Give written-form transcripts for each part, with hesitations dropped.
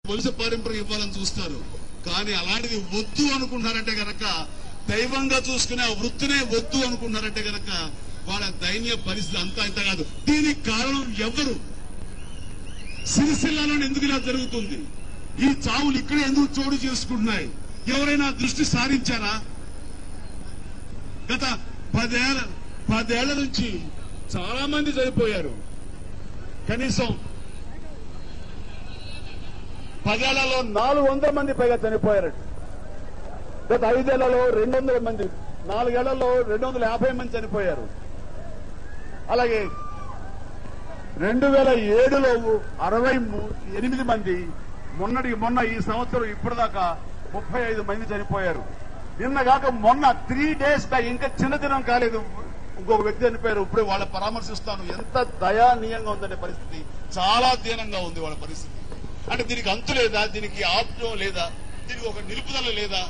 వంశ పారంపర్యం ఇవ్వాలని చూస్తారు. కానీ అలాంటిది వద్దు అనుకుంటున్నారంటే గనక, దైవంగా చూసుకునే ఆ వృత్తినే వద్దు అనుకుంటున్నారంటే గనక వాళ్ళ దైన్య పరిస్థితి అంతా ఇంత కాదు. దీనికి కారణం ఎవరు? సిరిసిల్లలో ఎందుకు ఇలా జరుగుతుంది? ఈ చావులు ఇక్కడే ఎందుకు చోటు చేసుకుంటున్నాయి? ఎవరైనా దృష్టి సారించారా? గత 10 ఏళ్ల నుంచి చాలా మంది చనిపోయారు. కనీసం 10 ఏళ్లలో 400 మంది పైగా చనిపోయారు. గత 5 ఏళ్లలో 200 మంది, 4 ఏళ్లలో 250 మంది చనిపోయారు. అలాగే 2007లో 68 మంది, మొన్న ఈ సంవత్సరం ఇప్పటిదాకా 35 మంది చనిపోయారు. నిన్నగాక మొన్న 3 days ఇంకా చిన్నదినం కాలేదు, ఇంకొక వ్యక్తి చనిపోయారు. ఇప్పుడే వాళ్ళ పరామర్శిస్తాను. ఎంత దయానీయంగా ఉందనే పరిస్థితి, చాలా దీనంగా ఉంది వాళ్ళ పరిస్థితి. అంటే దీనికి అంతు లేదా? దీనికి ఆప్యం లేదా? దీనికి ఒక నిలుపుదల లేదా?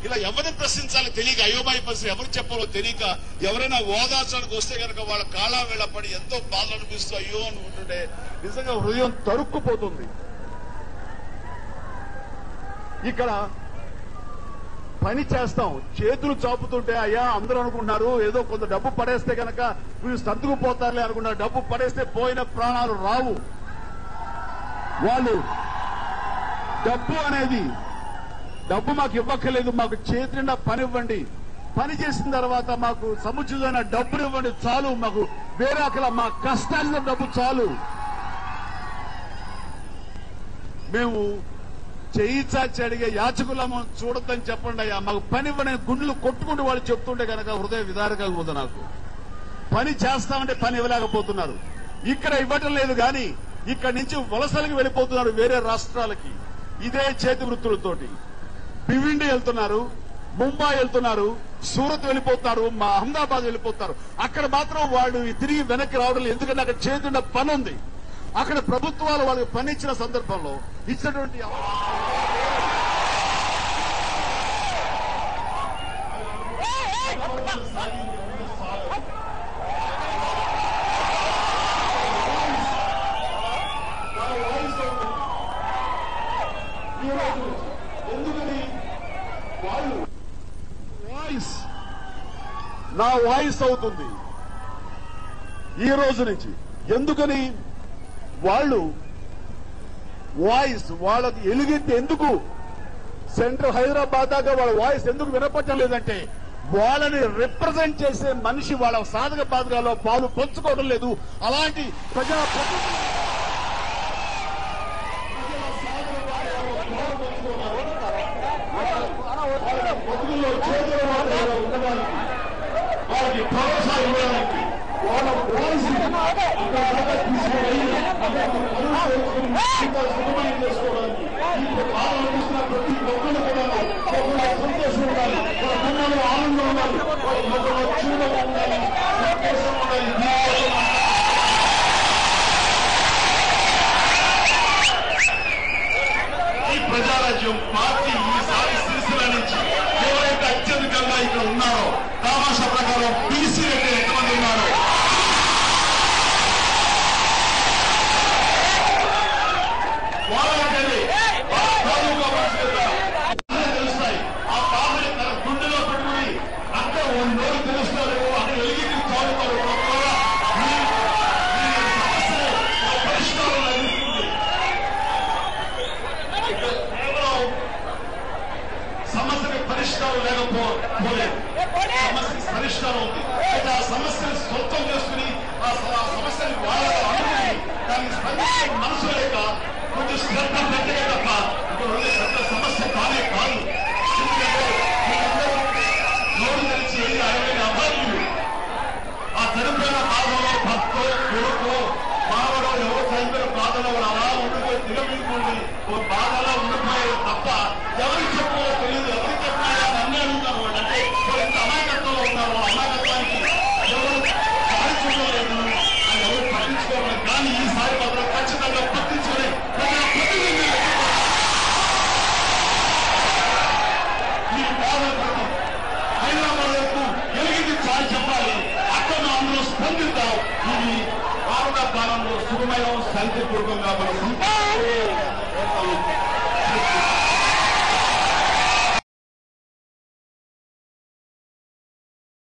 ఇలా ఎవరిని ప్రశ్నించాలో తెలియక, అయోమయ పరిస్థితి ఎవరు చెప్పాలో తెలియక, ఎవరైనా ఓదార్చడానికి వస్తే కనుక వాళ్ళ కాళ్ళ వేళపడి ఎంతో బాధ అనిపిస్తూ అయ్యో అనుకుంటుంటే నిజంగా హృదయం తరుక్కుపోతుంది. ఇక్కడ పని చేస్తాం, చేతులు చాపుతుంటే అయ్యా అందరూ అనుకుంటున్నారు ఏదో కొంత డబ్బు పడేస్తే కనుక వీళ్ళు సర్దుకుపోతారులే అనుకుంటారు. డబ్బు పడేస్తే పోయిన ప్రాణాలు రావు. వాళ్ళు డబ్బు మాకు ఇవ్వక్కర్లేదు, మాకు చేతి నిండా పని ఇవ్వండి, పని చేసిన తర్వాత మాకు సముచితమైన డబ్బులు ఇవ్వండి చాలు, మాకు వేరే అక్కడ మా కష్టాల డబ్బు చాలు. మేము చేయి చాచి అడిగే యాచకులము చూడొద్దని చెప్పండి అయ్యా, మాకు పని ఇవ్వని గుండెలు కొట్టుకుంటూ వాళ్ళు చెప్తుంటే కనుక హృదయ విదారకంగా ఉంది నాకు. పని చేస్తామంటే పని ఇవ్వలేకపోతున్నారు. ఇక్కడ ఇవ్వటం లేదు కానీ ఇక్కడి నుంచి వలసలకు వెళ్ళిపోతున్నారు వేరే రాష్ట్రాలకి ఇదే చేతి వృత్తులతోటి. భివండి వెళ్తున్నారు, ముంబై వెళ్తున్నారు, సూరత్ వెళ్ళిపోతున్నారు, మా అహ్మదాబాద్ వెళ్ళిపోతారు. అక్కడ మాత్రం వాళ్ళు తిరిగి వెనక్కి రావడం లేదు, ఎందుకంటే అక్కడ చేతున్న పని ఉంది. అక్కడ ప్రభుత్వాలు వాళ్ళకి పని ఇచ్చిన సందర్భంలో ఇచ్చినటువంటి ఎందుకని వాళ్ళు నా వాయిస్ అవుతుంది ఈ రోజు నుంచి. ఎందుకని వాళ్ళు వాయిస్ వాళ్ళకి ఎలుగెత్తి ఎందుకు సెంట్రల్ హైదరాబాద్ దాకా వాళ్ళ వాయిస్ ఎందుకు వినపడటం లేదంటే వాళ్ళని రిప్రజెంట్ చేసే మనిషి వాళ్ళ సాధక బాధకాల్లో పాలు పంచుకోవడం లేదు. అలాంటి బతుకుల్లో చేతుల ఉండడానికి వాళ్ళకి భరోసా ఇవ్వడానికి వాళ్ళ వాయిస్ సుఖమయం చేసుకోవడానికి ఇప్పుడు ఆలోచిస్తున్న ప్రతి ఒక్కరు కూడా సంతోషం ఉండాలి, వాళ్ళ పిల్లలు ఆనందం ఉండాలి, వాళ్ళ మొదలు చూడడం ఉండాలి, సంతోషం ఉండాలి. ఈ ప్రజారాజ్యం పార్టీ ఈసారి సిరిసిల్ల నుంచి ఎవరైతే అత్యధికంగా ఇక్కడ ఉన్నారో కామాష ప్రకారం బీసీ రెడ్డి ఎంతమంది ఉన్నారో వాళ్ళకి తెలుస్తాయి. ఆ పార్టీ తన గుండెలో పెట్టుకుని అక్కడ నోరు తెలుస్తారు, అక్కడ వెలిగి చదువుతారు. పరిష్కారం లభిస్తుంది. సమస్యకి పరిష్కారం లేకపోలేదు, సమస్యకి పరిష్కారం ఉంది. అయితే ఆ సమస్యను సొంతం చేసుకుని ఆ సమస్యని వాళ్ళతో అనుకుని దానికి స్పందించే మనసు లేక కొంచెం శ్రద్ధ పెట్టే తప్ప ఇప్పుడు పెద్ద సమస్య కానే కాదు. ఎందుకంటే మీరందరూ నోరు తెలిసి 60 అభాగ్యులు ఆ చనిపోయిన బాధలో భక్తో కొడుకో మావడో ఎవరో చనిపోయిన బాధలో అలా ఉండిపోయి దిగమించుకోండి బాధలో ఉండిపోయేది తప్ప ఎవరికి చెప్పుకో తెలియదు, ఎవరికి చెప్పాలి